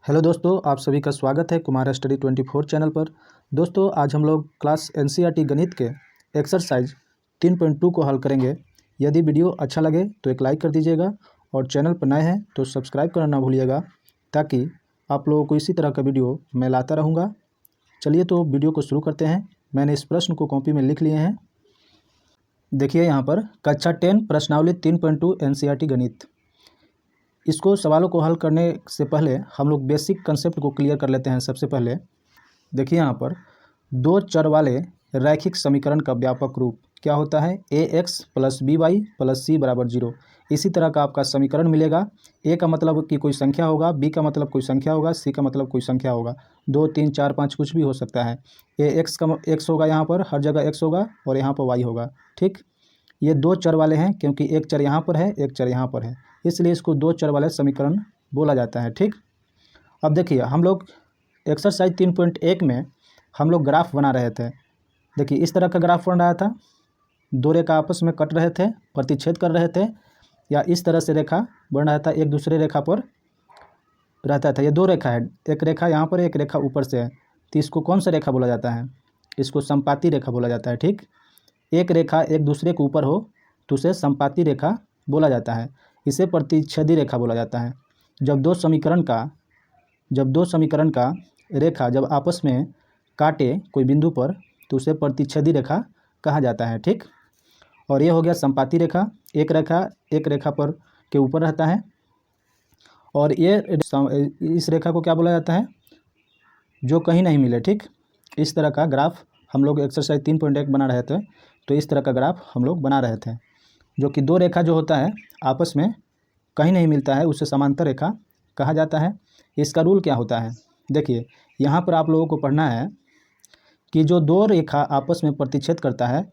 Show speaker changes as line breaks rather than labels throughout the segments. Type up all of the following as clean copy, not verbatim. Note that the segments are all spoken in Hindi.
हेलो दोस्तों, आप सभी का स्वागत है कुमार स्टडी 24 चैनल पर। दोस्तों, आज हम लोग क्लास एनसीईआरटी गणित के एक्सरसाइज 3.2 को हल करेंगे। यदि वीडियो अच्छा लगे तो एक लाइक कर दीजिएगा और चैनल पर नए हैं तो सब्सक्राइब करना ना भूलिएगा, ताकि आप लोगों को इसी तरह का वीडियो मैं लाता रहूँगा। चलिए तो वीडियो को शुरू करते हैं। मैंने इस प्रश्न को कॉपी में लिख लिए हैं। देखिए यहाँ पर कक्षा 10 प्रश्नावली 3.2 एनसीईआरटी गणित। इसको सवालों को हल करने से पहले हम लोग बेसिक कंसेप्ट को क्लियर कर लेते हैं। सबसे पहले देखिए यहाँ पर दो चर वाले रैखिक समीकरण का व्यापक रूप क्या होता है? ax + by + c = 0। इसी तरह का आपका समीकरण मिलेगा। a का मतलब कि कोई संख्या होगा, b का मतलब कोई संख्या होगा, c का मतलब कोई संख्या होगा। 2, 3, 4, 5 कुछ भी हो सकता है। ax का x होगा, यहाँ पर हर जगह x होगा और यहाँ पर y होगा। ठीक, ये दो चर वाले हैं क्योंकि एक चर यहाँ पर है, एक चर यहाँ पर है, इसलिए इसको दो चर वाले समीकरण बोला जाता है। ठीक, अब देखिए हम लोग एक्सरसाइज 3.1 में हम लोग ग्राफ बना रहे थे। देखिए इस तरह का ग्राफ बन रहा था, दो रेखा आपस में कट रहे थे, प्रतिच्छेद कर रहे थे, या इस तरह से रेखा बन रहा था, एक दूसरे रेखा पर रहता था। ये दो रेखा है, एक रेखा यहाँ पर, एक रेखा ऊपर से है, तो इसको कौन सा रेखा बोला जाता है? इसको संपाती रेखा बोला जाता है। ठीक, एक रेखा एक दूसरे के ऊपर हो तो उसे संपाती रेखा बोला जाता है। इसे प्रतिच्छेदी रेखा बोला जाता है। जब दो समीकरण का रेखा जब आपस में काटे कोई बिंदु पर तो उसे प्रतिच्छेदी रेखा कहा जाता है। ठीक, और ये हो गया संपाती रेखा। एक रेखा पर के ऊपर रहता है, और ये इस रेखा को क्या बोला जाता है? जो कहीं नहीं मिले। ठीक, इस तरह का ग्राफ हम लोग एक्सरसाइज 3.1 बना रहे थे, तो इस तरह का ग्राफ हम लोग बना रहे थे, जो कि दो रेखा जो होता है आपस में कहीं नहीं मिलता है, उसे समांतर रेखा कहा जाता है। इसका रूल क्या होता है? देखिए यहाँ पर आप लोगों को पढ़ना है कि जो दो रेखा आपस में प्रतिच्छेद करता है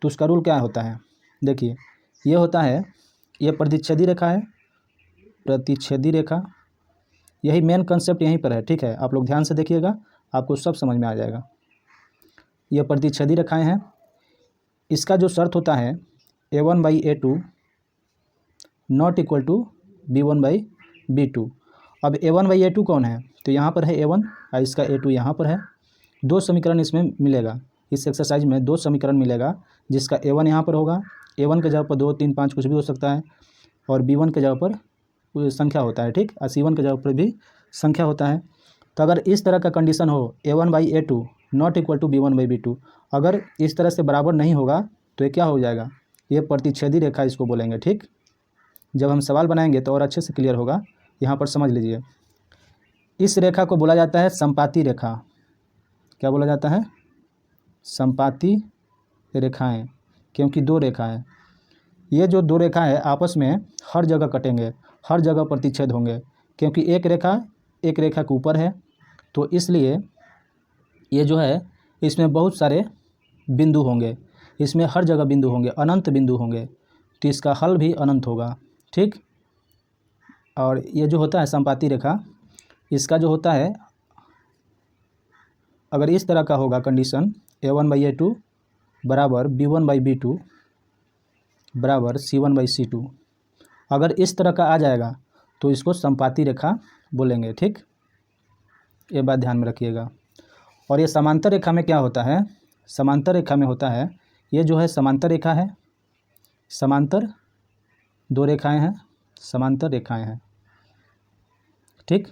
तो उसका रूल क्या होता है। देखिए ये होता है, ये प्रतिच्छेदी रेखा है, प्रतिच्छेदी रेखा, यही मेन कंसेप्ट यहीं पर है। ठीक है, आप लोग ध्यान से देखिएगा, आपको सब समझ में आ जाएगा। ये प्रतिच्छेदी रेखाएं हैं। इसका जो शर्त होता है a1/a2 not equal to b1/b2। अब a1/a2 कौन है? तो यहाँ पर है a1 और इसका a2 यहाँ पर है। दो समीकरण इसमें मिलेगा, इस एक्सरसाइज में दो समीकरण मिलेगा, जिसका a1 यहाँ पर होगा। a1 के जगह पर 2, 3, 5 कुछ भी हो सकता है, और b1 के जगह पर संख्या होता है। ठीक, और c1 के जगह पर भी संख्या होता है। तो अगर इस तरह का कंडीशन हो a1/a2 not equal to b1/b2, अगर इस तरह से बराबर नहीं होगा तो ये क्या हो जाएगा? ये प्रतिच्छेदी रेखा इसको बोलेंगे। ठीक, जब हम सवाल बनाएंगे तो और अच्छे से क्लियर होगा, यहाँ पर समझ लीजिए। इस रेखा को बोला जाता है संपाती रेखा। क्या बोला जाता है? संपाती रेखाएं, क्योंकि दो रेखा है। ये जो दो रेखा है आपस में हर जगह कटेंगे, हर जगह प्रतिच्छेद होंगे, क्योंकि एक रेखा के ऊपर है, तो इसलिए ये जो है इसमें बहुत सारे बिंदु होंगे, इसमें हर जगह बिंदु होंगे, अनंत बिंदु होंगे, तो इसका हल भी अनंत होगा। ठीक, और ये जो होता है संपाती रेखा, इसका जो होता है, अगर इस तरह का होगा कंडीशन a1/a2 बराबर b1/b2 बराबर c1/c2, अगर इस तरह का आ जाएगा तो इसको संपाती रेखा बोलेंगे। ठीक, ये बात ध्यान में रखिएगा। और ये समांतर रेखा में क्या होता है? समांतर रेखा में होता है, ये जो है समांतर रेखा है, समांतर दो रेखाएं हैं, समांतर रेखाएं हैं। ठीक,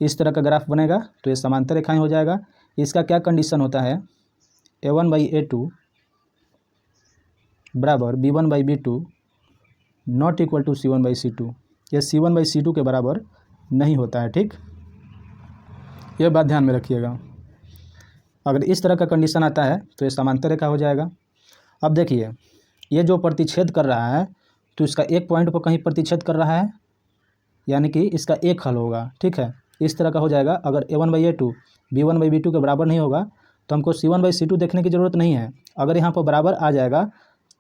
इस तरह का ग्राफ बनेगा तो ये समांतर रेखाएं हो जाएगा। इसका क्या कंडीशन होता है? a1/a2 बराबर b1/b2 not equal to c1/c2। ये c1/c2 के बराबर नहीं होता है। ठीक, ये बात ध्यान में रखिएगा। अगर इस तरह का कंडीशन आता है तो ये समांतर रेखा हो जाएगा। अब देखिए ये जो प्रतिच्छेद कर रहा है तो इसका एक पॉइंट पर कहीं प्रतिच्छेद कर रहा है, यानी कि इसका एक हल होगा। ठीक है, इस तरह का हो जाएगा। अगर a1/a2 b1/b2 के बराबर नहीं होगा तो हमको c1/c2 देखने की ज़रूरत नहीं है। अगर यहाँ पर बराबर आ जाएगा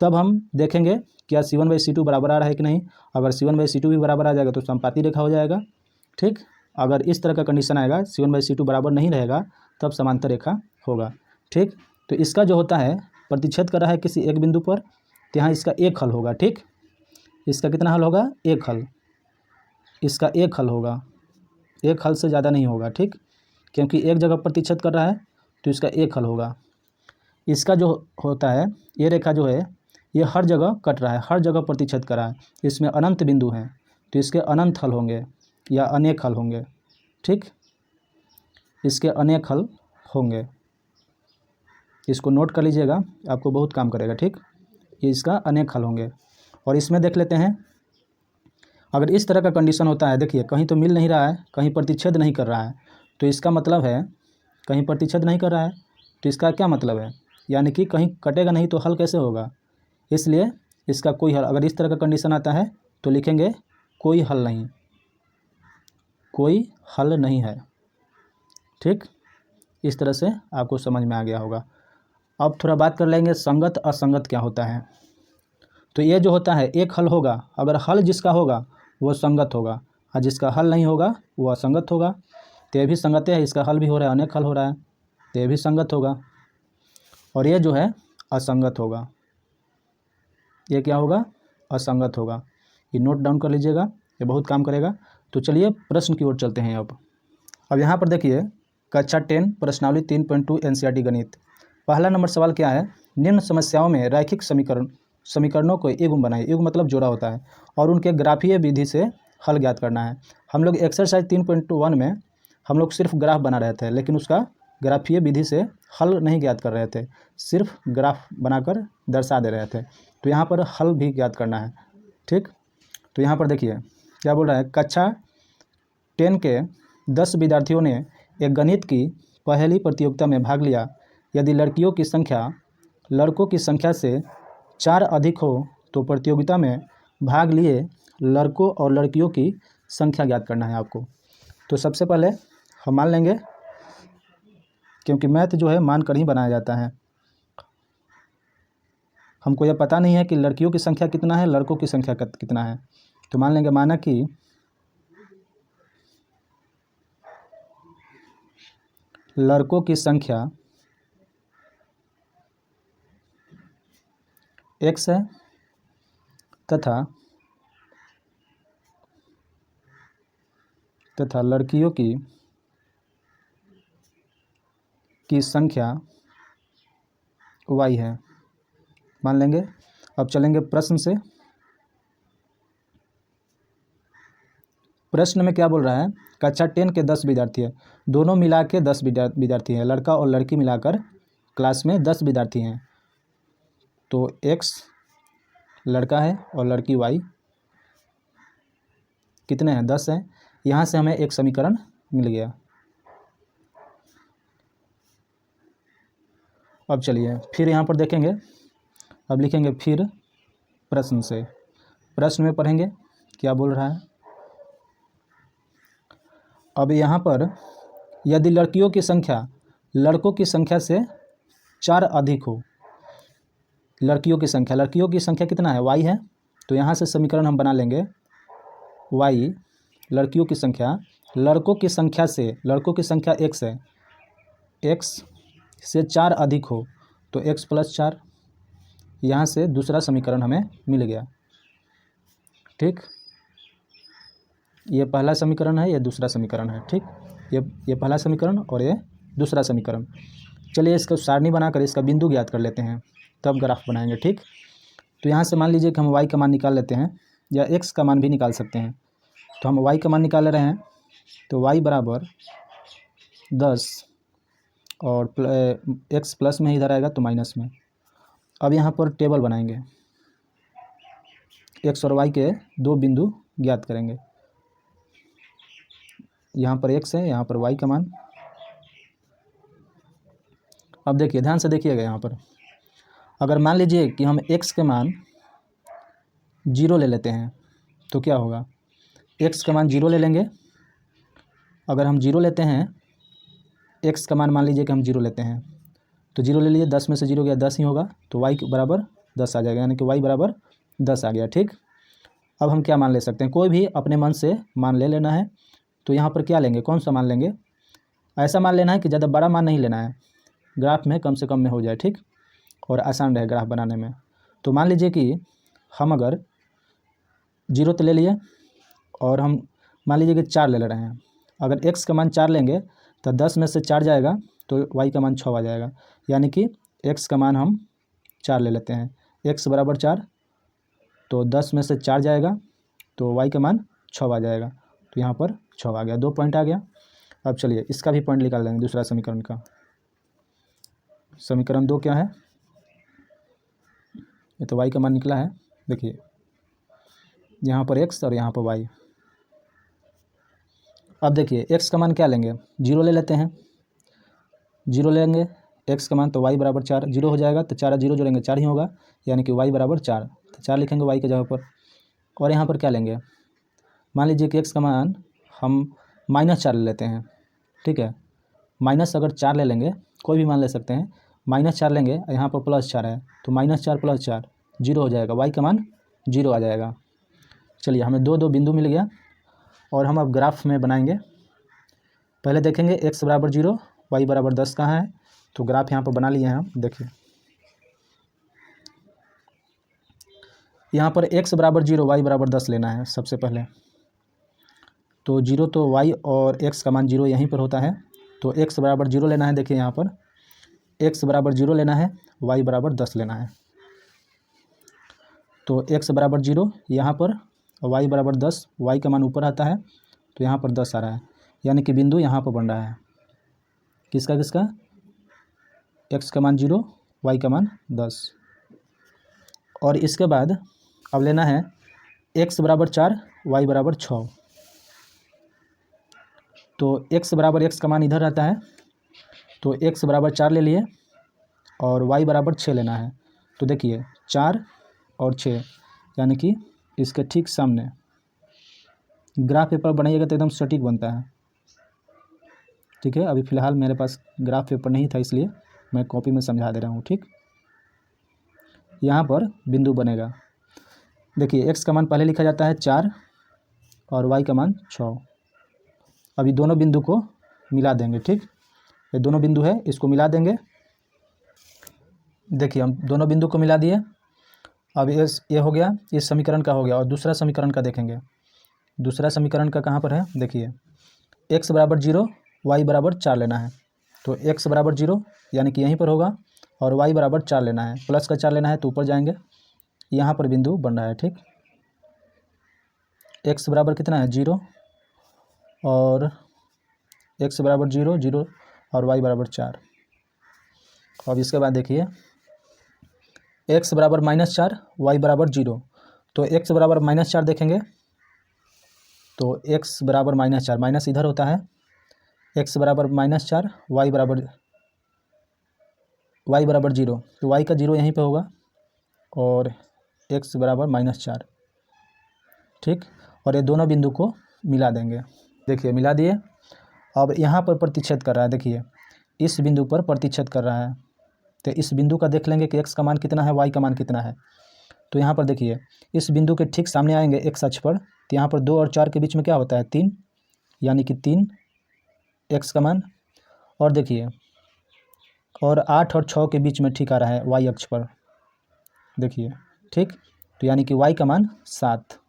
तब हम देखेंगे क्या c1/c2 बराबर आ रहा है कि नहीं। अगर c1/c2 भी बराबर आ जाएगा तो संपाती रेखा हो जाएगा। ठीक, अगर इस तरह का कंडीशन आएगा c1/c2 बराबर नहीं रहेगा तब समांतर रेखा होगा। ठीक, तो इसका जो होता है प्रतिच्छेद कर रहा है किसी एक बिंदु पर, तो यहाँ इसका एक हल होगा। ठीक, इसका कितना हल होगा? एक हल, इसका एक हल होगा। एक हल से ज़्यादा नहीं होगा, ठीक, क्योंकि एक जगह प्रतिच्छेद कर रहा है तो इसका एक हल होगा। इसका जो होता है ये रेखा जो है ये हर जगह कट रहा है, हर जगह प्रतिच्छेद कर रहा है, इसमें अनंत बिंदु हैं तो इसके अनंत हल होंगे या अनेक हल होंगे, ठीक, इसके अनेक हल होंगे। इसको नोट कर लीजिएगा, आपको बहुत काम करेगा, ठीक, ये इसका अनेक हल होंगे। और इसमें देख लेते हैं, अगर इस तरह का कंडीशन होता है, देखिए कहीं तो मिल नहीं रहा है, कहीं प्रतिच्छेद नहीं कर रहा है, तो इसका मतलब है कहीं प्रतिच्छेद नहीं कर रहा है तो इसका क्या मतलब है, यानी कि कहीं कटेगा नहीं तो हल कैसे होगा, इसलिए इसका कोई हल, अगर इस तरह का कंडीशन आता है तो लिखेंगे कोई हल नहीं, कोई हल नहीं है, ठीक। इस तरह से आपको समझ में आ गया होगा। अब थोड़ा बात कर लेंगे संगत असंगत क्या होता है। तो ये जो होता है एक हल होगा, अगर हल जिसका होगा वो संगत होगा और जिसका हल नहीं होगा वो असंगत होगा। तो ये भी संगत है, इसका हल भी हो रहा है, अनेक हल हो रहा है, तो ये भी संगत होगा। और ये जो है असंगत होगा, ये क्या होगा, असंगत होगा। ये नोट डाउन कर लीजिएगा, ये बहुत काम करेगा। तो चलिए प्रश्न की ओर चलते हैं। अब यहाँ पर देखिए कक्षा 10 प्रश्नावली 3.2 एनसीईआरटी गणित। पहला नंबर सवाल क्या है, निम्न समस्याओं में रैखिक समीकरणों को युग्म बनाए, युग्म मतलब जोड़ा होता है, और उनके ग्राफीय विधि से हल ज्ञात करना है। हम लोग एक्सरसाइज 3.1 में हम लोग सिर्फ ग्राफ बना रहे थे, लेकिन उसका ग्राफीय विधि से हल नहीं ज्ञात कर रहे थे, सिर्फ ग्राफ बनाकर दर्शा दे रहे थे। तो यहाँ पर हल भी ज्ञात करना है, ठीक। तो यहाँ पर देखिए क्या बोल रहा है, कक्षा 10 के 10 विद्यार्थियों ने एक गणित की पहली प्रतियोगिता में भाग लिया। यदि लड़कियों की संख्या लड़कों की संख्या से 4 अधिक हो तो प्रतियोगिता में भाग लिए लड़कों और लड़कियों की संख्या ज्ञात करना है आपको। तो सबसे पहले हम मान लेंगे, क्योंकि मैथ जो है मान कर ही बनाया जाता है, हमको यह पता नहीं है कि लड़कियों की संख्या कितना है, लड़कों की संख्या कितना है। तो मान लेंगे, माना कि लड़कों की संख्या x है तथा लड़कियों की संख्या y है, मान लेंगे। अब चलेंगे प्रश्न से। प्रश्न में क्या बोल रहा है, कक्षा 10 के 10 विद्यार्थी है, दोनों मिला के 10 विद्यार्थी हैं, लड़का और लड़की मिलाकर क्लास में 10 विद्यार्थी हैं। तो x लड़का है और लड़की y कितने हैं, 10 हैं। यहाँ से हमें एक समीकरण मिल गया। अब चलिए फिर यहाँ पर देखेंगे, अब लिखेंगे फिर प्रश्न से, प्रश्न में पढ़ेंगे क्या बोल रहा है। अब यहाँ पर यदि लड़कियों की संख्या लड़कों की संख्या से 4 अधिक हो, लड़कियों की संख्या कितना है, y है। तो यहाँ से समीकरण हम बना लेंगे, y लड़कियों की संख्या लड़कों की संख्या x है, x से 4 अधिक हो तो x + 4। यहाँ से दूसरा समीकरण हमें मिल गया, ठीक। ये पहला समीकरण है, ये दूसरा समीकरण है, ठीक। ये पहला समीकरण और ये दूसरा समीकरण। चलिए इसको सारणी बनाकर इसका बिंदु ज्ञात कर लेते हैं, तब ग्राफ बनाएंगे, ठीक। तो यहाँ से मान लीजिए कि हम y का मान निकाल लेते हैं, या x का मान भी निकाल सकते हैं। तो हम y का मान निकाल रहे हैं, तो y बराबर 10 और x प्लस में इधर आएगा तो माइनस में। अब यहाँ पर टेबल बनाएंगे, x और y के 2 बिंदु ज्ञात करेंगे। यहाँ पर x है, यहाँ पर y का मान। अब देखिए ध्यान से देखिएगा, यहाँ पर अगर मान लीजिए कि हम x के मान 0 ले लेते हैं तो क्या होगा, x का मान 0 ले लेंगे। अगर हम 0 लेते हैं, x का मान मान लीजिए कि हम 0 लेते हैं, तो 0 ले लिए, 10 में से 0 गया 10 ही होगा, तो y बराबर 10 आ जाएगा, यानी कि y बराबर 10 आ गया, ठीक। अब हम क्या मान ले सकते हैं, कोई भी अपने मन से मान ले लेना है। तो यहाँ पर क्या लेंगे, कौन सा मान लेंगे, ऐसा मान लेना है कि ज़्यादा बड़ा मान नहीं लेना है, ग्राफ में कम से कम में हो जाए, ठीक, और आसान रहे ग्राफ बनाने में। तो मान लीजिए कि हम अगर 0 तो ले लिए और हम मान लीजिए कि 4 ले रहे हैं। अगर x का मान 4 लेंगे तो 10 में से 4 जाएगा तो y का मान 6 आ जाएगा, यानी कि x का मान हम 4 ले लेते हैं। x बराबर 4, तो 10 में से 4 जाएगा तो y का मान 6 आ जाएगा, तो यहाँ पर 6 आ गया, 2 पॉइंट आ गया। अब चलिए इसका भी पॉइंट निकाल लेंगे दूसरा समीकरण का। समीकरण 2 क्या है, ये तो y का मान निकला है, देखिए यहाँ पर x और यहाँ पर y। अब देखिए x का मान क्या लेंगे, 0 ले लेते हैं, 0 लेंगे x का मान, तो y बराबर 4, 0 हो जाएगा तो 4 0 जोड़ेंगे 4 ही होगा, यानी कि y बराबर 4, तो 4 लिखेंगे y की जगह पर। और यहाँ पर क्या लेंगे, मान लीजिए कि x का मान हम -4 ले लेते हैं, ठीक है। माइनस अगर 4 ले लेंगे, कोई भी मान ले सकते हैं, -4 लेंगे, यहाँ पर +4 है तो -4 + 4 0 हो जाएगा, y का मान 0 आ जाएगा। चलिए हमें दो बिंदु मिल गया और हम अब ग्राफ में बनाएंगे। पहले देखेंगे x बराबर 0 y बराबर 10 कहाँ है, तो ग्राफ यहाँ पर बना लिए हैं हम। देखिए यहाँ पर x बराबर 0 y बराबर 10 लेना है सबसे पहले, तो 0 तो y और x का मान 0 यहीं पर होता है, तो x बराबर 0 लेना है। देखिए यहाँ पर x बराबर 0 लेना है, y बराबर 10 लेना है, तो x बराबर 0 यहाँ पर, y बराबर 10, y का मान ऊपर आता है तो यहाँ पर 10 आ रहा है, यानी कि बिंदु यहाँ पर बन रहा है। किसका किसका, x का मान 0 y का मान 10। और इसके बाद अब लेना है x बराबर 4 y बराबर 6, तो x बराबर x का मान इधर रहता है, तो x बराबर 4 ले लिए और y बराबर 6 लेना है। तो देखिए 4 और 6, यानी कि इसके ठीक सामने। ग्राफ पेपर बनाइएगा तो एकदम सटीक बनता है, ठीक है। अभी फ़िलहाल मेरे पास ग्राफ पेपर नहीं था, इसलिए मैं कॉपी में समझा दे रहा हूँ, ठीक। यहाँ पर बिंदु बनेगा, देखिए x का मान पहले लिखा जाता है 4 और y का मान 6। अभी दोनों बिंदु को मिला देंगे, ठीक। ये दोनों बिंदु है, इसको मिला देंगे। देखिए हम दोनों बिंदु को मिला दिए। अब ये हो गया, इस समीकरण का हो गया। और दूसरा समीकरण का देखेंगे, दूसरा समीकरण का कहाँ पर है, देखिए x बराबर 0 y बराबर 4 लेना है, तो x बराबर 0 यानी कि यहीं पर होगा, और y बराबर 4 लेना है, प्लस का 4 लेना है तो ऊपर जाएंगे, यहाँ पर बिंदु बन रहा है, ठीक। x बराबर कितना है 0 और x बराबर 0 0 और y बराबर 4। अब इसके बाद देखिए x बराबर -4 y बराबर 0, तो x बराबर -4 देखेंगे, तो x बराबर -4, माइनस इधर होता है, x बराबर -4 y बराबर 0, तो y का 0 यहीं पे होगा, और x बराबर -4, ठीक। और ये दोनों बिंदु को मिला देंगे। देखिए मिला दिए। अब यहाँ पर प्रतिच्छेद कर रहा है, देखिए इस बिंदु पर प्रतिच्छेद कर रहा है, तो इस बिंदु का देख लेंगे कि x का मान कितना है, y का मान कितना है। तो यहाँ पर देखिए इस बिंदु के ठीक सामने आएंगे x अक्ष पर, तो यहाँ पर 2 और 4 के बीच में क्या होता है 3, यानी कि 3 x का मान। और देखिए और 8 और 6 के बीच में ठीक आ रहा है y अक्ष पर, देखिए, ठीक। तो यानी कि y का मान 7,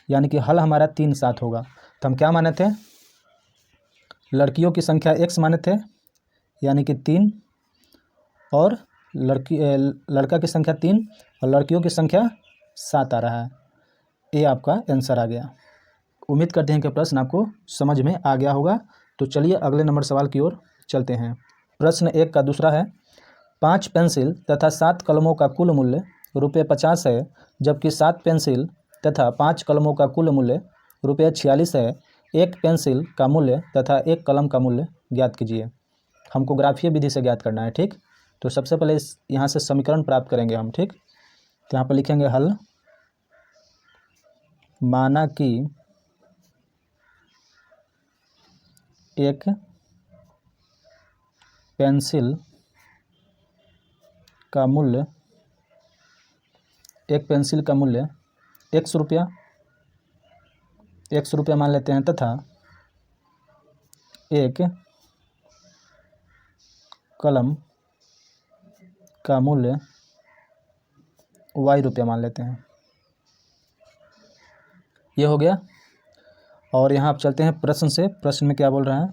यानी कि हल हमारा 3 7 होगा। तो हम क्या माने थे, लड़कियों की संख्या x माने थे, यानी कि 3, और लड़का की संख्या 3 और लड़कियों की संख्या 7 आ रहा है। ये आपका आंसर आ गया। उम्मीद करते हैं कि प्रश्न आपको समझ में आ गया होगा। तो चलिए अगले नंबर सवाल की ओर चलते हैं। प्रश्न 1 का दूसरा है, 5 पेंसिल तथा 7 कलमों का कुल मूल्य ₹50 है, जबकि 7 पेंसिल तथा 5 कलमों का कुल मूल्य ₹46 है। एक पेंसिल का मूल्य तथा एक कलम का मूल्य ज्ञात कीजिए। हमको ग्राफीय विधि से ज्ञात करना है, ठीक। तो सबसे पहले यहाँ से समीकरण प्राप्त करेंगे हम, ठीक। तो यहाँ पर लिखेंगे हल। माना कि एक पेंसिल का मूल्य ₹100 मान लेते हैं, तथा एक कलम का मूल्य ₹Y मान लेते हैं। ये हो गया। और यहाँ आप चलते हैं प्रश्न से। प्रश्न में क्या बोल रहा है,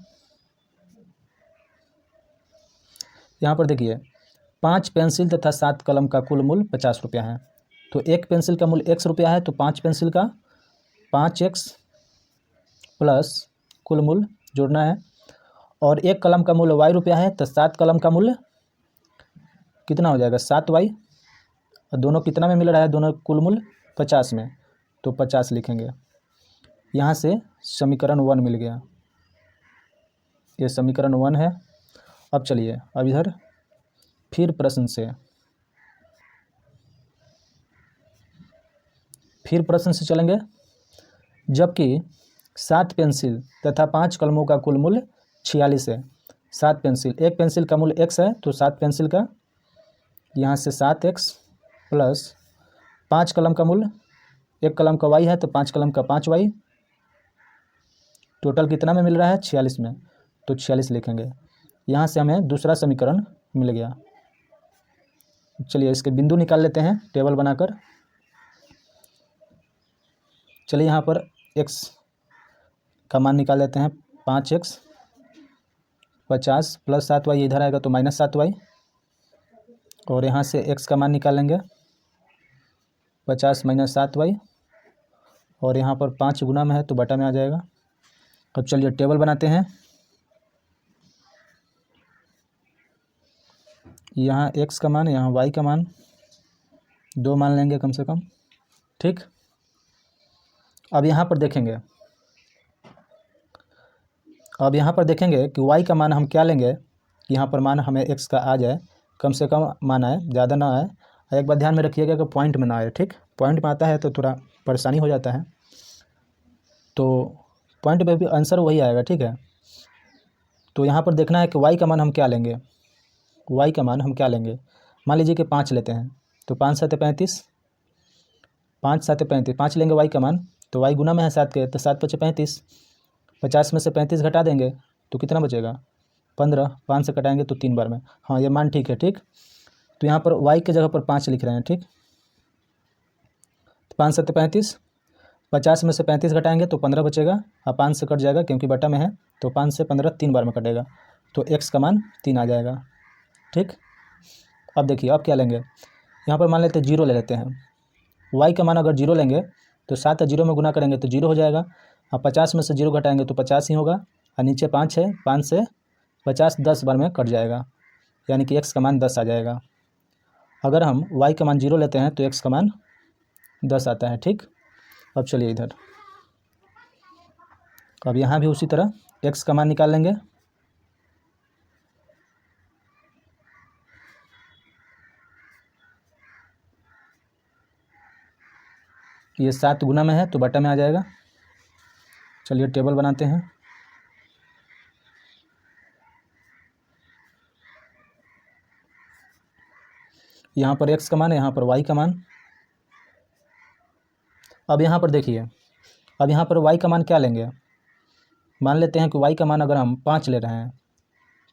यहाँ पर देखिए 5 पेंसिल तथा 7 कलम का कुल मूल्य 50 रुपया है। तो एक पेंसिल का मूल्य x रुपया है, तो 5 पेंसिल का 5x प्लस कुल मूल्य जोड़ना है। और एक कलम का मूल्य y रुपया है, तो 7 कलम का मूल्य कितना हो जाएगा 7y। और दोनों कितना में मिल रहा है, दोनों कुल मूल्य 50 में, तो 50 लिखेंगे। यहाँ से समीकरण 1 मिल गया, ये समीकरण 1 है। अब चलिए अब इधर फिर प्रश्न से, फिर प्रश्न से चलेंगे। जबकि 7 पेंसिल तथा 5 कलमों का कुल मूल्य 46 है। 7 पेंसिल, एक पेंसिल का मूल्य x है, तो 7 पेंसिल का यहाँ से 7x प्लस 5 कलम का मूल्य, एक कलम का y है, तो 5 कलम का 5y। टोटल कितना में मिल रहा है 46 में, तो 46 लिखेंगे। यहाँ से हमें दूसरा समीकरण मिल गया। चलिए इसके बिंदु निकाल लेते हैं टेबल बनाकर। चलिए यहाँ पर x का मान निकाल लेते हैं, 5x 50 प्लस 7y, इधर आएगा तो -7y। और यहाँ से x का मान निकालेंगे 50 - 7y, और यहाँ पर 5 गुना में है तो बटा में आ जाएगा। अब चलिए टेबल बनाते हैं। यहाँ x का मान, यहाँ y का मान 2 मान लेंगे कम से कम, ठीक। अब यहाँ पर देखेंगे, अब यहाँ पर देखेंगे कि y का मान हम क्या लेंगे। यहाँ पर मान हमें x का आ जाए, कम से कम मान आए, ज़्यादा ना आए। एक बार ध्यान में रखिएगा कि पॉइंट में ना आए, ठीक। पॉइंट में आता है तो थोड़ा परेशानी हो जाता है, तो पॉइंट पे भी आंसर वही आएगा, ठीक है। तो यहाँ पर देखना है कि y का मान हम क्या लेंगे। y का मान हम क्या लेंगे, मान लीजिए कि 5 लेते हैं, तो 5 7 35, 5 7 35, 5 लेंगे y का मान, तो y गुना में है 7 के, तो 7 5 35, 50 में से 35 घटा देंगे तो कितना बचेगा 15, 5 से कटाएंगे तो 3 बार में। हाँ ये मान ठीक है, ठीक। तो यहाँ पर y के जगह पर 5 लिख रहे हैं, ठीक। 5 7 35, 50 में से 35 घटाएंगे तो 15 बचेगा, और 5 से कट जाएगा क्योंकि बटा में है, तो 5 से 15 3 बार में कटेगा, तो x का मान 3 आ जाएगा, ठीक। अब देखिए अब क्या लेंगे, यहाँ पर मान लेते हैं 0 ले लेते हैं। y का मान अगर 0 लेंगे तो 7 0 में गुना करेंगे तो 0 हो जाएगा, और 50 में से 0 घटाएंगे तो 50 ही होगा, और नीचे 5 है, 5 से 50 10 बार में कट जाएगा, यानी कि x का मान 10 आ जाएगा। अगर हम y का मान 0 लेते हैं तो x का मान 10 आता है, ठीक। अब चलिए इधर, अब यहाँ भी उसी तरह x का मान निकाल लेंगे। ये 7 गुना में है तो बटा में आ जाएगा। चलिए टेबल बनाते हैं। यहाँ पर x का मान है, यहाँ पर y का मान। अब यहाँ पर देखिए, अब यहाँ पर y का मान क्या लेंगे, मान लेते हैं कि y का मान अगर हम 5 ले रहे हैं,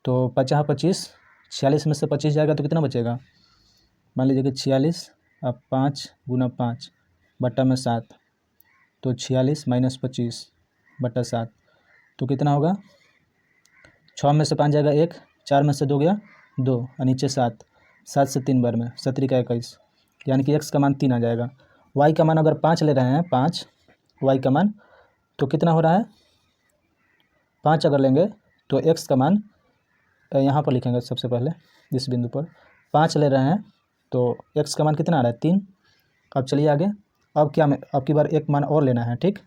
तो 50 25, 46 में से 25 जाएगा तो कितना बचेगा, मान लीजिए कि 46, अब 5 गुना 5 बटा में 7, तो 46 - 25 बटा 7, तो कितना होगा, 6 में से 5 जाएगा 1, 4 में से 2 गया 2, और नीचे 7, 7 से 3 बार में 7 का 21, यानी कि x का मान 3 आ जाएगा। y का मान अगर 5 ले रहे हैं, 5 y का मान, तो कितना हो रहा है 5 अगर लेंगे तो x का मान यहाँ पर लिखेंगे सबसे पहले, इस बिंदु पर 5 ले रहे हैं तो x का मान कितना आ रहा है 3। अब चलिए आगे, अब क्या में अब की बार एक मान और लेना है, ठीक।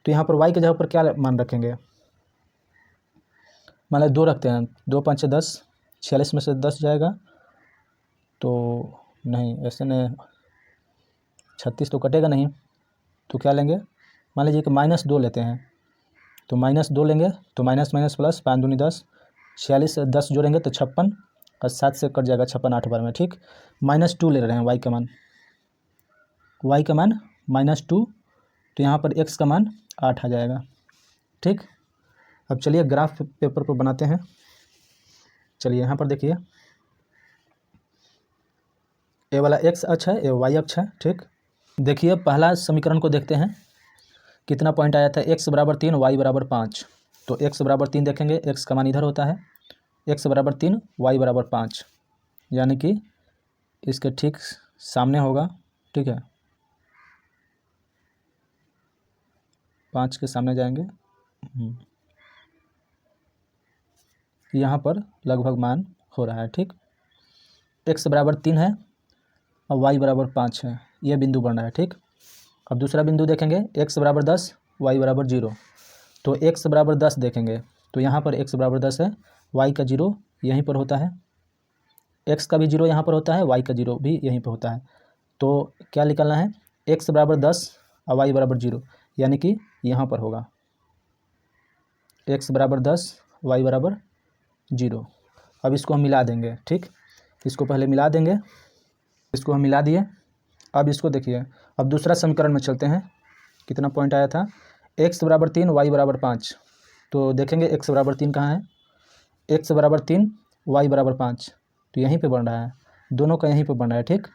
तो यहाँ पर y के जगह पर क्या मान रखेंगे, मान लो 2 रखते हैं, 2 5 10, 46 में से 10 जाएगा तो नहीं, ऐसे नहीं, 36 तो कटेगा नहीं, तो क्या लेंगे, मान लीजिए कि -2 लेते हैं, तो -2 लेंगे तो माइनस माइनस प्लस, 5 दूनी 10, 46 से 10 जोड़ेंगे तो 56, और 7 से कट जाएगा 56 8 बार में, ठीक। -2 ले रहे हैं y का मान, y का मान -2, तो यहाँ पर x का मान 8 आ जाएगा, ठीक। अब चलिए ग्राफ पेपर पर बनाते हैं। चलिए यहाँ पर देखिए, ये वाला x अक्ष है, ये y अक्ष है, ठीक। देखिए पहला समीकरण को देखते हैं। कितना पॉइंट आया था, x बराबर 3 y बराबर 5। तो x बराबर 3 देखेंगे, x का मान इधर होता है, x बराबर 3 y बराबर 5, यानी कि इसके ठीक सामने होगा। ठीक है, 5 के सामने जाएंगे, यहाँ पर लगभग मान हो रहा है। ठीक, x बराबर 3 है और y बराबर 5 है, ये बिंदु बन रहा है। ठीक, अब दूसरा बिंदु देखेंगे, x बराबर 10 y बराबर 0। तो x बराबर 10 देखेंगे तो यहाँ पर x बराबर 10 है, y का 0 यहीं पर होता है, x का भी 0 यहाँ पर होता है, y का 0 भी यहीं पर होता है। तो क्या निकलना है, x बराबर 10 और y बराबर 0, यानी कि यहाँ पर होगा x बराबर 10 y बराबर 0। अब इसको हम मिला देंगे। ठीक, इसको पहले मिला देंगे, इसको हम मिला दिए। अब इसको देखिए, अब दूसरा समीकरण में चलते हैं। कितना पॉइंट आया था, x बराबर 3 y बराबर 5। तो देखेंगे x बराबर 3 कहाँ है, x बराबर 3 y बराबर 5, तो यहीं पे बन रहा है, दोनों का यहीं पे बन रहा है। ठीक,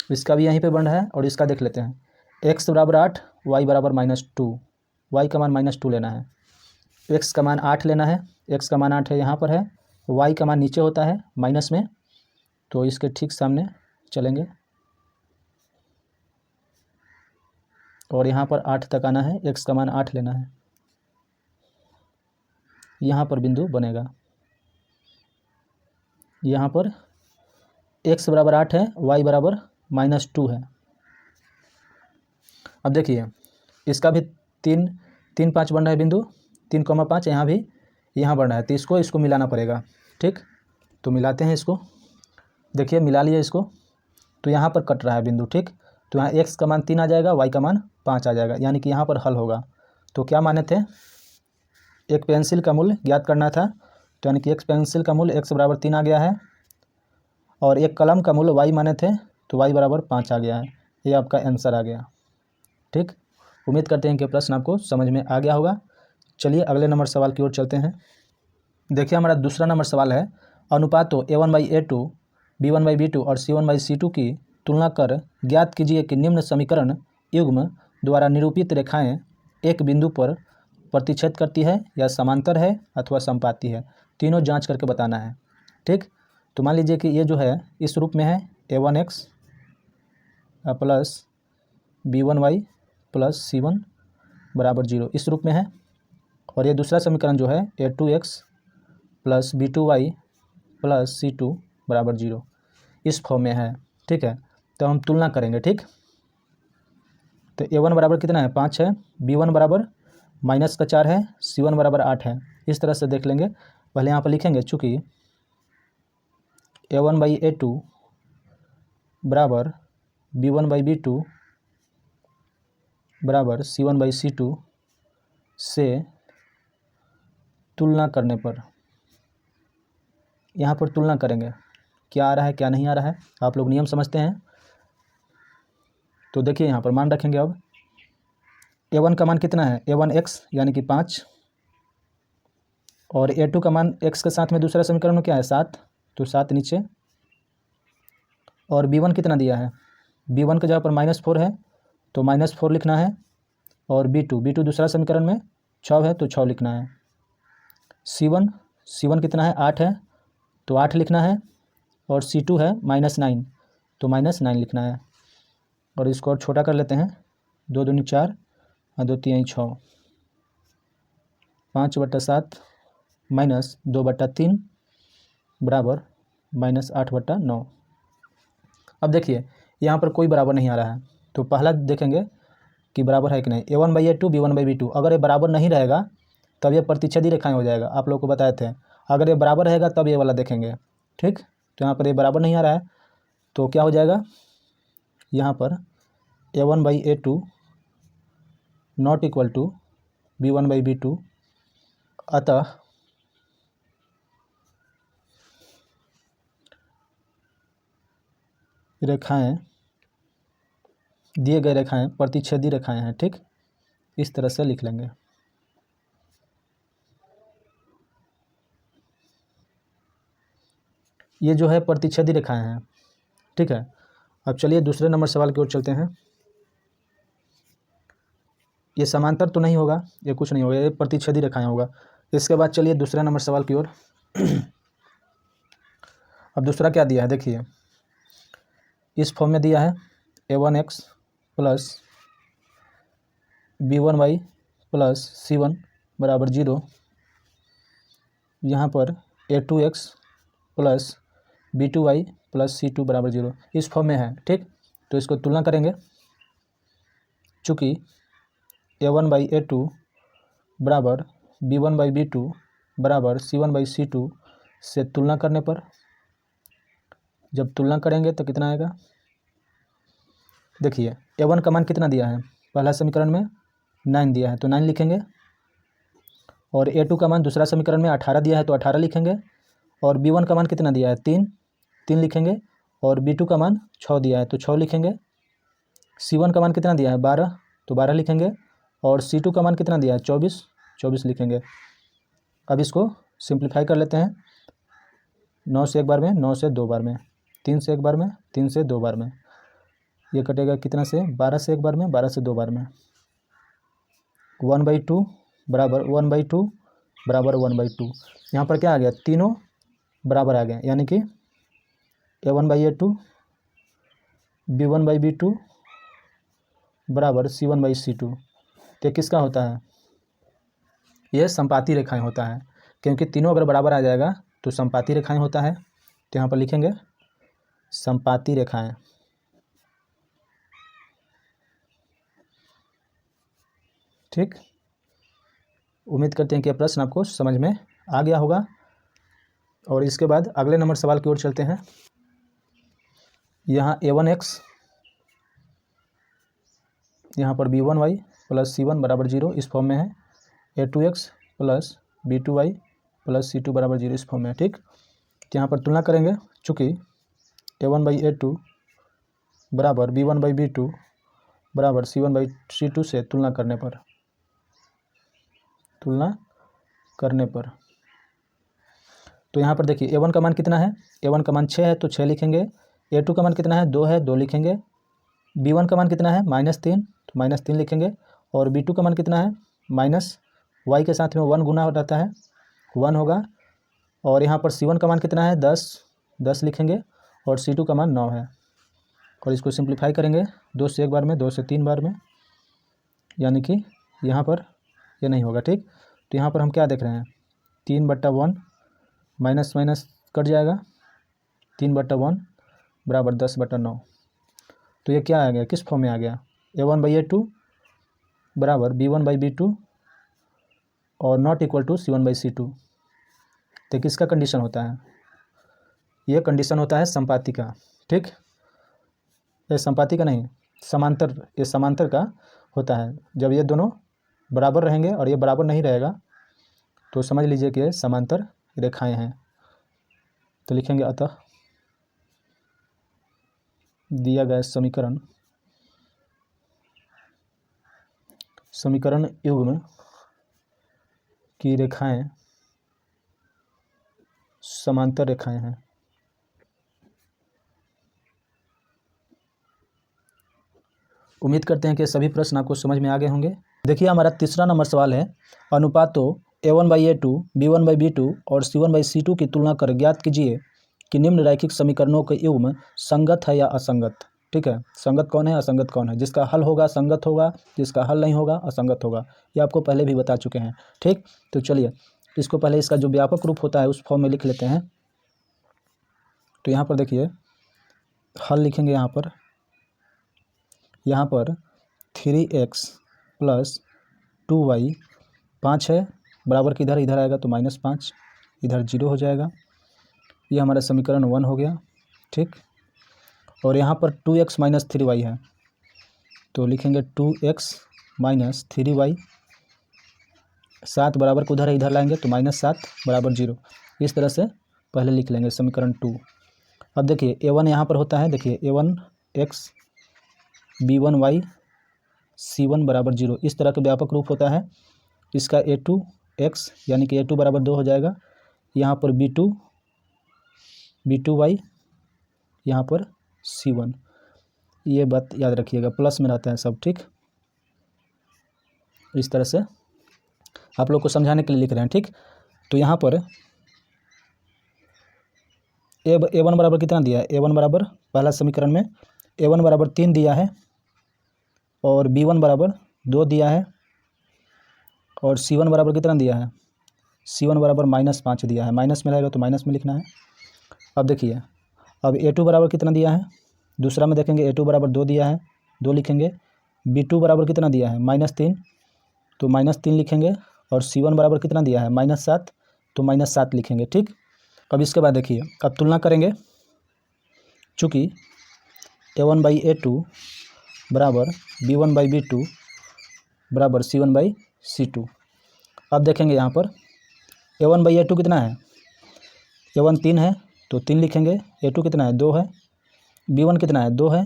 इसका भी यहीं पे बन रहा है और इसका देख लेते हैं, x बराबर 8 y बराबर -2, y का मान -2 लेना है, x का मान 8 लेना है, x का मान 8 है यहाँ पर है, y का मान नीचे होता है माइनस में, तो इसके ठीक सामने चलेंगे और यहाँ पर 8 तक आना है, x का मान 8 लेना है, यहाँ पर बिंदु बनेगा। यहाँ पर x बराबर 8 है, y बराबर -2 है। अब देखिए, इसका भी 3 5 बन रहा है बिंदु, 3,5 यहाँ भी यहाँ बन रहा है, तो इसको मिलाना पड़ेगा। ठीक, तो मिलाते हैं इसको, देखिए मिला लिया इसको, तो यहाँ पर कट रहा है बिंदु। ठीक, तो यहाँ x का मान 3 आ जाएगा, y का मान 5 आ जाएगा, यानी कि यहाँ पर हल होगा। तो क्या माने थे, एक पेंसिल का मूल्य ज्ञात करना था, तो यानी कि एक पेंसिल का मूल्य x बराबर 3 आ गया है और एक कलम का मूल्य y माने थे, तो y बराबर 5 आ गया है। ये आपका आंसर आ गया। ठीक, उम्मीद करते हैं कि प्रश्न आपको समझ में आ गया होगा। चलिए अगले नंबर सवाल की ओर चलते हैं। देखिए हमारा दूसरा नंबर सवाल है, अनुपातों a1/a2, b1/b2 और c1/c2 की तुलना कर ज्ञात कीजिए कि निम्न समीकरण युग्म द्वारा निरूपित रेखाएं एक बिंदु पर प्रतिच्छेद करती है या समांतर है अथवा समपाती है, तीनों जांच करके बताना है। ठीक, तो मान लीजिए कि ये जो है इस रूप में है, a1x plus b1y plus c1 बराबर 0, इस रूप में है, और ये दूसरा समीकरण जो है a2x plus b2y plus c2 बराबर 0, इस फॉर्म में है। ठीक है, तो हम तुलना करेंगे। ठीक, तो a1 बराबर कितना है, 5 है, b1 बराबर -4 है, c1 बराबर 8 है। इस तरह से देख लेंगे, पहले यहाँ पर लिखेंगे, चूँकि a1/a2 बराबर b1/b2 बराबर c1/c2 से तुलना करने पर, यहाँ पर तुलना करेंगे क्या आ रहा है क्या नहीं आ रहा है, आप लोग नियम समझते हैं। तो देखिए यहाँ पर मान रखेंगे, अब a1 का मान कितना है, a1x यानी कि 5, और a2 का मान x के साथ में दूसरा समीकरण में क्या है, 7, तो 7 नीचे, और b1 कितना दिया है, b1 के जगह पर -4 है तो -4 लिखना है, और b2 दूसरा समीकरण में 6 है तो 6 लिखना है, c1 कितना है, 8 है तो 8 लिखना है, और c2 है -9 तो -9 लिखना है। और इसको और छोटा कर लेते हैं, 2 दूनी 4 और 2 3 6, 5/7 -2/3 बराबर -8/9। अब देखिए यहाँ पर कोई बराबर नहीं आ रहा है, तो पहला देखेंगे कि बराबर है कि नहीं, a1/a2 b1/b2, अगर ये बराबर नहीं रहेगा तब ये प्रतिच्छेदी रेखाएं हो जाएगा, आप लोग को बताए थे। अगर ये बराबर रहेगा तब ये वाला देखेंगे। ठीक, तो यहाँ पर ये बराबर नहीं आ रहा है, तो क्या हो जाएगा, यहाँ पर a1/a2 not equal to b1/b2, अतः रेखाएं, दिए गए रेखाएं प्रतिच्छेदी रेखाएं हैं। ठीक, इस तरह से लिख लेंगे। ये जो है प्रतिच्छेदी रेखाएं हैं। ठीक है, अब चलिए दूसरे नंबर सवाल की ओर चलते हैं। ये समांतर तो नहीं होगा, ये कुछ नहीं होगा, ये प्रतिच्छेदी रेखाएं होगा। इसके बाद चलिए दूसरे नंबर सवाल की ओर। अब दूसरा क्या दिया है देखिए, इस फॉर्म में दिया है a1x plus b1y plus c1 बराबर 0। यहाँ पर a2x plus b2y plus c2 बराबर 0 इस फॉर्म में है, ठीक। तो इसको तुलना करेंगे, चूँकि a1/a2 बराबर b1/b2 बराबर c1/c2 से तुलना करने पर, जब तुलना करेंगे तो कितना आएगा, देखिए a1 का मान कितना दिया है, पहला समीकरण में 9 दिया है तो 9 लिखेंगे, और a2 का मान दूसरा समीकरण में 18 दिया है तो 18 लिखेंगे, और b1 का मान कितना दिया है 3 लिखेंगे, और b2 का मान 6 दिया है तो 6 लिखेंगे, c1 का मान कितना दिया है 12 तो 12 लिखेंगे, और c2 का मान कितना दिया है 24 लिखेंगे। अब इसको सिंप्लीफाई कर लेते हैं, 9 से एक बार में, 9 से 2 बार में, 3 से एक बार में, 3 से 2 बार में, ये कटेगा कितना से 12 से एक बार में, 12 से 2 बार में, 1/2 बराबर 1/2 बराबर 1/2। यहाँ पर क्या आ गया, तीनों बराबर आ गए, यानी कि a1/a2 b1/b2 बराबर c1/c2। तो किसका होता है, यह संपाती रेखाएं होता है, क्योंकि तीनों अगर बराबर आ जाएगा तो संपाती रेखाएं होता है। तो यहाँ पर लिखेंगे संपाती रेखाएं, ठीक। उम्मीद करते हैं कि यह प्रश्न आपको समझ में आ गया होगा। और इसके बाद अगले नंबर सवाल की ओर चलते हैं। यहाँ a1x, यहाँ पर b1y प्लस c1 बराबर 0 इस फॉर्म में है, a2x plus b2y plus c2 बराबर 0 इस फॉर्म में है, ठीक। तो यहाँ पर तुलना करेंगे, चूँकि a1/a2 बराबर b1/b2 बराबर c1/c2 से तुलना करने पर तो यहाँ पर देखिए a1 का मान कितना है, a1 का मान 6 है तो 6 लिखेंगे, a2 का मान कितना है 2 है 2 लिखेंगे, b1 का मान कितना है -3 तो -3 लिखेंगे, और b2 का मान कितना है -y के साथ में 1 गुना रहता है 1 होगा, और यहाँ पर c1 का मान कितना है 10 लिखेंगे, और c2 का मान 9 है। और इसको सिंप्लीफाई करेंगे 2 से एक बार में, 2 से 3 बार में, यानी कि यहाँ पर ये नहीं होगा, ठीक। तो यहाँ पर हम क्या देख रहे हैं, 3/1 माइनस माइनस कट जाएगा, 3/1 बराबर 10/9। तो ये क्या आ गया, किस फॉर्म में आ गया, a1/a2 बराबर b1/b2 और नॉट इक्वल टू c1/c2। तो किसका कंडीशन होता है, ये कंडीशन होता है संपाती का, ठीक। ये संपाती का नहीं, समांतर, ये समांतर का होता है। जब ये दोनों बराबर रहेंगे और ये बराबर नहीं रहेगा तो समझ लीजिए कि ये समांतर रेखाएं हैं। तो लिखेंगे अतः दिया गया समीकरण युग्म की रेखाएं समांतर रेखाएं हैं। उम्मीद करते हैं कि सभी प्रश्न आपको समझ में आ गए होंगे। देखिए हमारा तीसरा नंबर सवाल है, अनुपातों a1/a2 b1/b2 और c1/c2 की तुलना कर ज्ञात कीजिए कि निम्न रैखिक समीकरणों के युग्म संगत है या असंगत, ठीक है। संगत कौन है, असंगत कौन है, जिसका हल होगा संगत होगा, जिसका हल नहीं होगा असंगत होगा, ये आपको पहले भी बता चुके हैं, ठीक। तो चलिए इसको पहले इसका जो व्यापक रूप होता है उस फॉर्म में लिख लेते हैं। तो यहाँ पर देखिए हल लिखेंगे, यहाँ पर 3x प्लस 2y 5 है, बराबर की इधर आएगा तो -5, इधर 0 हो जाएगा। ये हमारा समीकरण 1 हो गया, ठीक। और यहाँ पर 2x माइनस 3y है तो लिखेंगे 2x माइनस 3y, 7 बराबर को इधर लाएंगे तो -7 बराबर 0। इस तरह से पहले लिख लेंगे समीकरण 2। अब देखिए a1 यहाँ पर होता है, देखिए a1x b1y c1 बराबर 0 इस तरह का व्यापक रूप होता है। इसका a2x यानी कि a2 बराबर 2 हो जाएगा, यहाँ पर b2y, यहाँ पर c1, ये बात याद रखिएगा, प्लस में रहता है सब, ठीक। इस तरह से आप लोग को समझाने के लिए लिख रहे हैं, ठीक। तो यहाँ पर A1 बराबर कितना दिया है, A1 बराबर पहला समीकरण में A1 बराबर 3 दिया है और B1 बराबर 2 दिया है और C1 बराबर कितना दिया है, C1 बराबर -5 दिया है। माइनस में रहेगा तो माइनस में लिखना है। अब देखिए, अब A2 बराबर कितना दिया है, दूसरा में देखेंगे A2 बराबर 2 दिया है, 2 लिखेंगे। B2 बराबर कितना दिया है, -3, तो -3 लिखेंगे। और C1 बराबर कितना दिया है, -7, तो -7 लिखेंगे, ठीक। अब इसके बाद देखिए, अब तुलना करेंगे। चूँकि A1/A2 बराबर B1/B2 बराबर C1/C2। अब देखेंगे यहाँ पर A1/A2 कितना है, A1 3 है तो 3 लिखेंगे। A2 कितना है, 2 है। B1 कितना है, 2 है।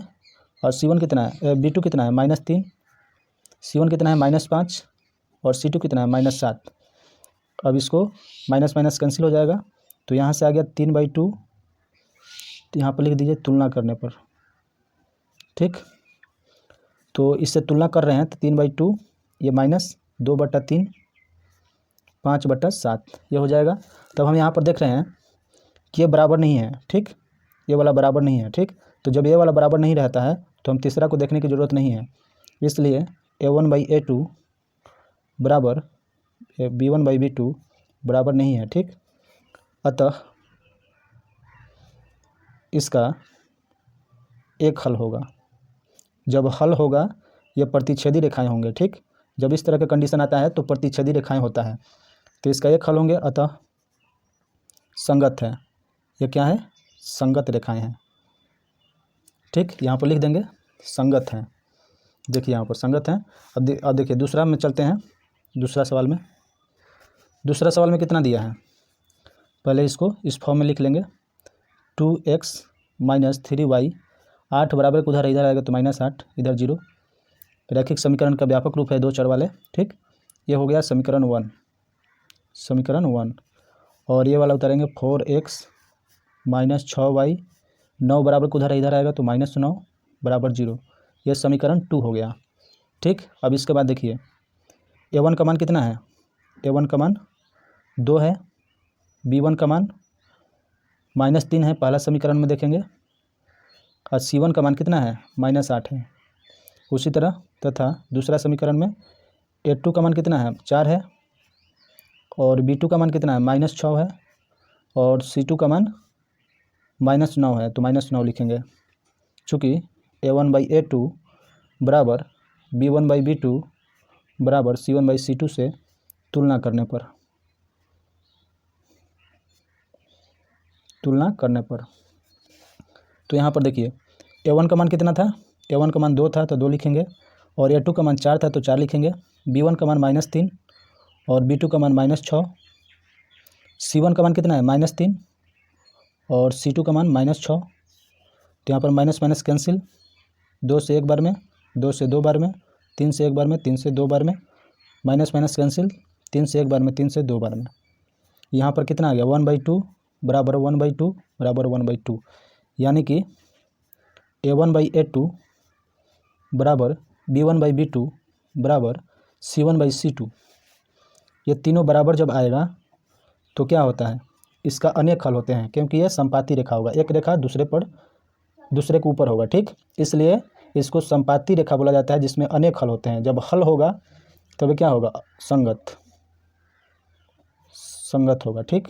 और C1 कितना है, B2 कितना है, -3। C1 कितना है, -5। और C2 कितना है, -7। अब इसको माइनस माइनस कैंसिल हो जाएगा, तो यहाँ से आ गया 3/2। तो यहाँ पर लिख दीजिए तुलना करने पर, ठीक। तो इससे तुलना कर रहे हैं तो 3/2, ये -2/3, 5/7 ये हो जाएगा। तब हम यहाँ पर देख रहे हैं कि ये बराबर नहीं है, ठीक। ये वाला बराबर नहीं है, ठीक। तो जब ये वाला बराबर नहीं रहता है तो हम तीसरा को देखने की ज़रूरत नहीं है। इसलिए A1/A2 बराबर B1/B2 बराबर नहीं है, ठीक। अतः इसका एक हल होगा। जब हल होगा ये प्रतिच्छेदी रेखाएं होंगे, ठीक। जब इस तरह का कंडीशन आता है तो प्रतिच्छेदी रेखाएं होता है, तो इसका एक हल होंगे, अतः संगत है। ये क्या है, संगत रेखाएं हैं, ठीक। यहाँ पर लिख देंगे संगत हैं। देखिए यहाँ पर संगत हैं। अब देखिए दूसरा में चलते हैं। दूसरा सवाल में कितना दिया है, पहले इसको इस फॉर्म में लिख लेंगे। 2x - 3y, 8 बराबर को उधर इधर आएगा तो -8, इधर 0। रैखिक समीकरण का व्यापक रूप है 2 चर वाले, ठीक। ये हो गया समीकरण 1। और ये वाला उतारेंगे 4x - 6y, 9 बराबर को उधर इधर आएगा तो -9 बराबर 0। ये समीकरण 2 हो गया, ठीक। अब इसके बाद देखिए A1 का मान कितना है, A1 का मान 2 है। B1 का मान -3 है, पहला समीकरण में देखेंगे। और C1 का मान कितना है, -8 है। उसी तरह तथा दूसरा समीकरण में A2 का मान कितना है, 4 है। और B2 का मान कितना है, -6 है। और C2 का मान -9 है, तो -9 लिखेंगे। चूँकि A1/A2 बराबर B1/B2 बराबर C1/C2 से तुलना करने पर तो यहाँ पर देखिए A1 का मान कितना था, A1 का मान 2 था तो 2 लिखेंगे। और A2 का मान 4 था तो 4 लिखेंगे। B1 का मान -3 और B2 का मान -6। C1 का मान कितना है, -3 और C2 का मान -6। तो यहाँ पर माइनस माइनस कैंसिल, 2 से एक बार में, 2 से 2 बार में, 3 से एक बार में, 3 से 2 बार में। माइनस माइनस कैंसिल, 3 से एक बार में, 3 से 2 बार में। यहाँ पर कितना आ गया, 1/2 बराबर 1/2 बराबर 1/2। यानी कि A1/A2 बराबर B1/B2 बराबर C1/C2। ये तीनों बराबर जब आएगा तो क्या होता है, इसका अनेक हल होते हैं, क्योंकि ये संपाती रेखा होगा। एक रेखा दूसरे के ऊपर होगा, ठीक। इसलिए इसको संपाती रेखा बोला जाता है, जिसमें अनेक हल होते हैं। जब हल होगा तब क्या होगा, संगत होगा, ठीक।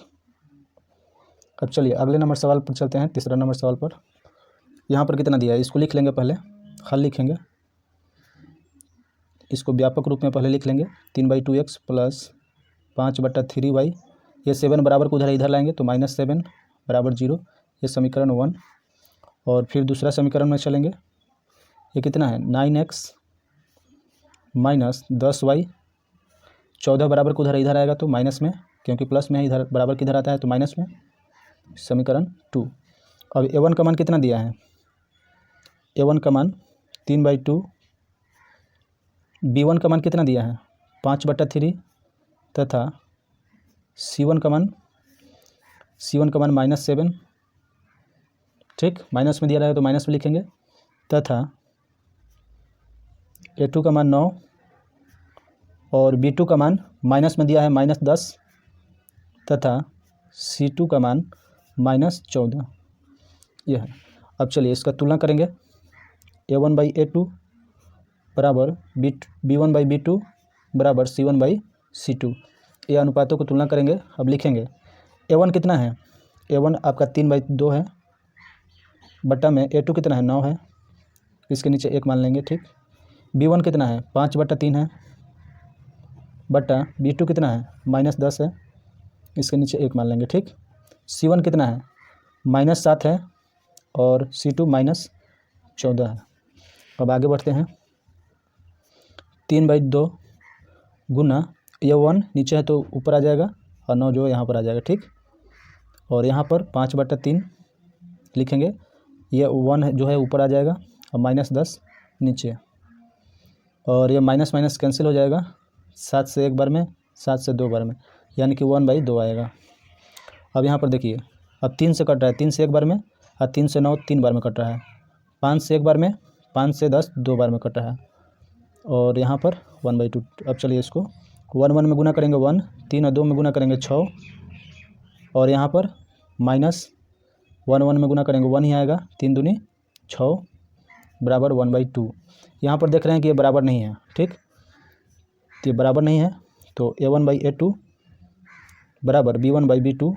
अब चलिए अगले नंबर सवाल पर चलते हैं, तीसरा नंबर सवाल पर। यहाँ पर कितना दिया है, इसको लिख लेंगे, पहले हल लिखेंगे। इसको व्यापक रूप में पहले लिख लेंगे, 3/2x प्लस 5/3y। ये 7 बराबर को उधर इधर लाएंगे तो -7 बराबर 0। ये समीकरण 1। और फिर दूसरा समीकरण में चलेंगे। ये कितना है, 9x - 10y। 14 बराबर को उधर इधर आएगा तो माइनस में, क्योंकि प्लस में है, इधर बराबर किधर आता है तो माइनस में। समीकरण 2। अब A1 का मान कितना दिया है, A1 का मान 3/2। B1 का मान कितना दिया है, 5/3 तथा C1 का मान -7, ठीक। माइनस में दिया रहेगा तो माइनस में लिखेंगे। तथा A2 का मान 9 और B2 का मान माइनस में दिया है -10 तथा C2 का मान -14 यह है। अब चलिए इसका तुलना करेंगे। A1/A2 बराबर B1/B2 बराबर C1/C2, ये अनुपातों को तुलना करेंगे। अब लिखेंगे A1 कितना है, A1 आपका 3/2 है, बटा में A2 कितना है 9 है, इसके नीचे 1 मान लेंगे, ठीक। B1 कितना है 5/3 है, बटा B2 कितना है -10 है, इसके नीचे 1 मान लेंगे, ठीक। C1 कितना है -7 है और C2 -14 है। अब आगे बढ़ते हैं। 3/2 गुना ये 1 नीचे है तो ऊपर आ जाएगा और 9 जो है यहाँ पर आ जाएगा, ठीक। और यहाँ पर 5/3 लिखेंगे, ये 1 जो है ऊपर आ जाएगा और -10 नीचे, और ये माइनस माइनस कैंसिल हो जाएगा। 7 से 1 बार में, 7 से 2 बार में, यानी कि 1/2 आएगा। अब यहाँ पर देखिए, अब 3 से कट रहा है, 3 से 1 बार में, और 3 से 9 3 बार में कट रहा है। 5 से 1 बार में, 5 से 10 2 बार में कट रहा है, और यहाँ पर 1/2। अब चलिए इसको 1 1 में गुना करेंगे 1, 3 और 2 में गुना करेंगे 6, और यहाँ पर -1 1 में गुना करेंगे 1 ही आएगा, 3 दूनी 6 बराबर 1/2। यहाँ पर देख रहे हैं कि ये बराबर नहीं है, ठीक। तो ये बराबर नहीं है, तो A1/A2 बराबर B1/B2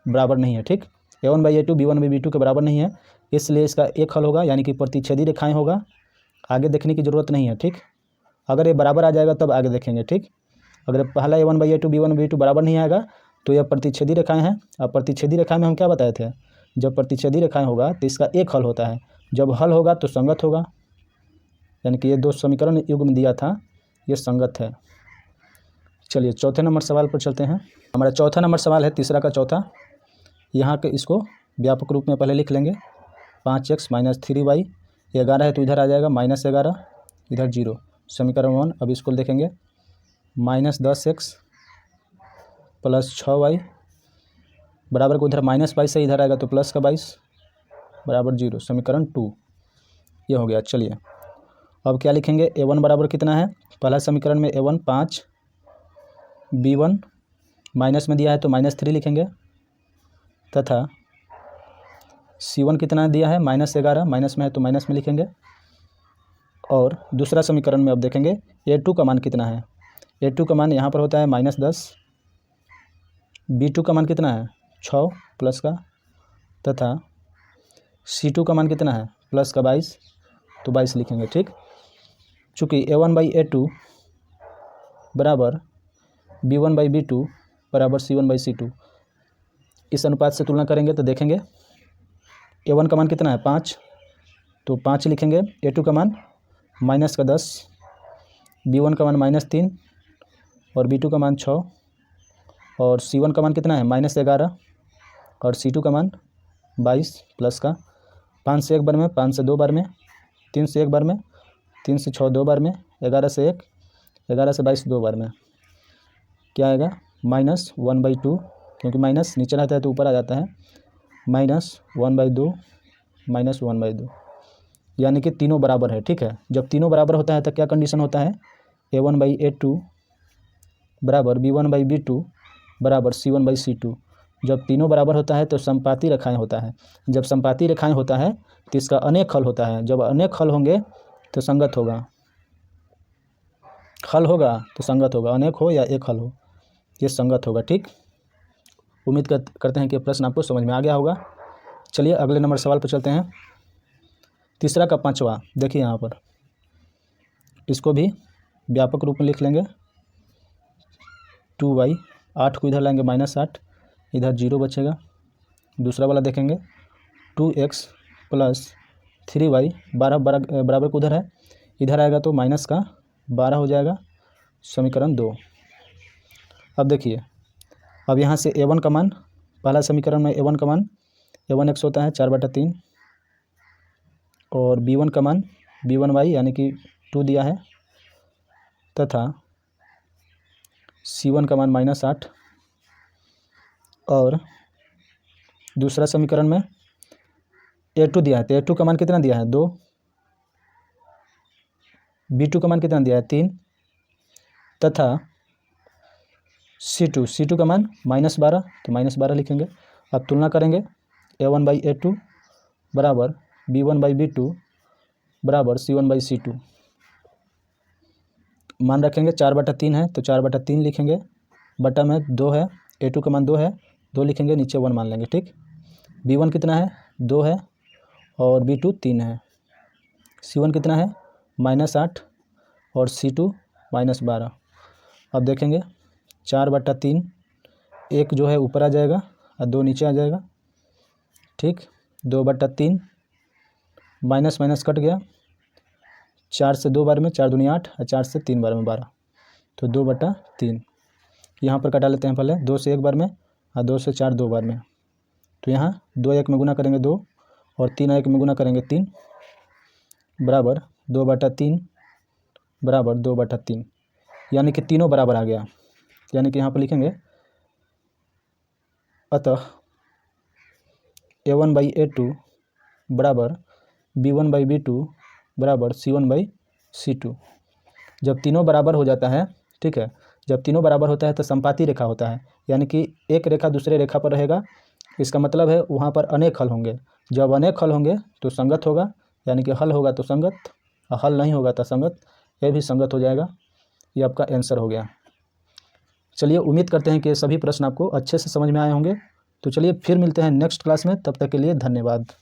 बराबर नहीं है, ठीक। A1/A2 B1/B2 के बराबर नहीं है, इसलिए इसका एक हल होगा, यानी कि प्रतिच्छेदी रेखाएं होगा। आगे देखने की ज़रूरत नहीं है, ठीक। अगर ये बराबर आ जाएगा तब आगे देखेंगे, ठीक। अगर पहला A1/A2 B1/B2 बराबर नहीं आएगा तो यह प्रतिच्छेदी रेखाएं हैं। अब प्रतिच्छेदी रेखाएं में हम क्या बताए थे, जब प्रतिच्छेदी रेखाएं होगा तो इसका एक हल होता है, जब हल होगा तो संगत होगा, यानी कि ये 2 समीकरण युग्म दिया था, ये संगत है। चलिए चौथे नंबर सवाल पर चलते हैं। हमारा चौथा नंबर सवाल है, तीसरा का चौथा। यहाँ के इसको व्यापक रूप में पहले लिख लेंगे। 5x - 3y, 11 है तो इधर आ जाएगा -11, इधर 0, समीकरण 1। अब इसको देखेंगे, -10x + 6y बराबर को उधर -22 है, इधर आएगा तो प्लस का 22 बराबर 0, समीकरण 2 ये हो गया। चलिए अब क्या लिखेंगे, A1 बराबर कितना है, पहला समीकरण में A1 5, B1 माइनस में दिया है तो -3 लिखेंगे, तथा C1 कितना दिया है -11, माइनस में है तो माइनस में लिखेंगे। और दूसरा समीकरण में अब देखेंगे A2 का मान कितना है। A2 का मान यहाँ पर होता है -10, B2 का मान कितना है 6 प्लस का, तथा C2 का मान कितना है प्लस का 22, तो 22 लिखेंगे, ठीक। चूँकि A1/A2 बराबर B1/B2 बराबर C1/C2, इस अनुपात से तुलना करेंगे तो देखेंगे A1 का मान कितना है 5, तो 5 लिखेंगे। A2 का मान -10, B1 का मान -3 और B2 का मान 6, और C1 का मान कितना है -11 और C2 का मान 22 प्लस का 5 से 1 बार में, 5 से 2 बार में, 3 से 1 बार में, 3 से 6 2 बार में, 11 से 1, 11 से 22 2 बार में, क्या आएगा -1/2, क्योंकि माइनस नीचे रहता है तो ऊपर आ जाता है, -1/2 -1/2, यानी कि तीनों बराबर है, ठीक है। जब तीनों बराबर होता है तो क्या कंडीशन होता है, A1/A2 बराबर B1/B2 बराबर C1/C2। जब तीनों बराबर होता है तो समपाती रेखाएं होता है। जब समपाती रेखाएं होता है तो इसका अनेक हल होता है। जब अनेक हल होंगे तो संगत होगा, हल होगा तो संगत होगा, अनेक हो या एक हल हो, ये संगत होगा, ठीक। उम्मीद करते हैं कि प्रश्न आपको समझ में आ गया होगा। चलिए अगले नंबर सवाल पर चलते हैं। तीसरा का पांचवा देखिए, यहाँ पर इसको भी व्यापक रूप में लिख लेंगे। 2y, 8 को इधर लाएंगे -8, इधर 0 बचेगा। दूसरा वाला देखेंगे 2x + 3y, 12 बराबर को उधर है, इधर आएगा तो -12 हो जाएगा, समीकरण 2। अब देखिए, अब यहाँ से A1 का मान, पहला समीकरण में A1 का मान A1x होता है 4/3, और B1 का मान B1y यानी कि 2 दिया है, तथा C1 का मान -8, और दूसरा समीकरण में A2 दिया है तो A2 का मान कितना दिया है 2, B2 का मान कितना दिया है 3 तथा C2 का मान -12, तो -12 लिखेंगे। अब तुलना करेंगे A1/A2 बराबर B1/B2 बराबर C1/C2। मान रखेंगे 4/3 है तो 4/3 लिखेंगे, बटा में 2 है, A2 का मान 2 है, 2 लिखेंगे, नीचे 1 मान लेंगे। ठीक, B1 कितना है 2 है और B2 3 है। C1 कितना है -8 और C2 -12। अब देखेंगे 4/3, एक जो है ऊपर आ जाएगा और 2 नीचे आ जाएगा। ठीक, 2/3 माइनस माइनस कट गया, 4 से 2 बार में 4 दूनी 8 और 4 से 3 बार में 12, तो 2/3। यहाँ पर कटा लेते हैं पहले, 2 से 1 बार में और 2 से 4 2 बार में, तो यहाँ 2 1 में गुना करेंगे 2 और 3 1 में गुना करेंगे 3 बराबर 2/3 बराबर 2/3, यानी कि तीनों बराबर आ गया। यानी कि यहाँ पर लिखेंगे अतः A1/A2 बराबर B1/B2 बराबर C1/C2। जब तीनों बराबर हो जाता है, ठीक है, जब तीनों बराबर होता है तो संपाती रेखा होता है, यानी कि एक रेखा दूसरे रेखा पर रहेगा। इसका मतलब है वहाँ पर अनेक हल होंगे। जब अनेक हल होंगे तो संगत होगा, यानी कि हल होगा तो संगत, और हल नहीं होगा तो संगत, यह भी संगत हो जाएगा। ये आपका आंसर हो गया। चलिए, उम्मीद करते हैं कि सभी प्रश्न आपको अच्छे से समझ में आए होंगे। तो चलिए फिर मिलते हैं नेक्स्ट क्लास में, तब तक के लिए धन्यवाद।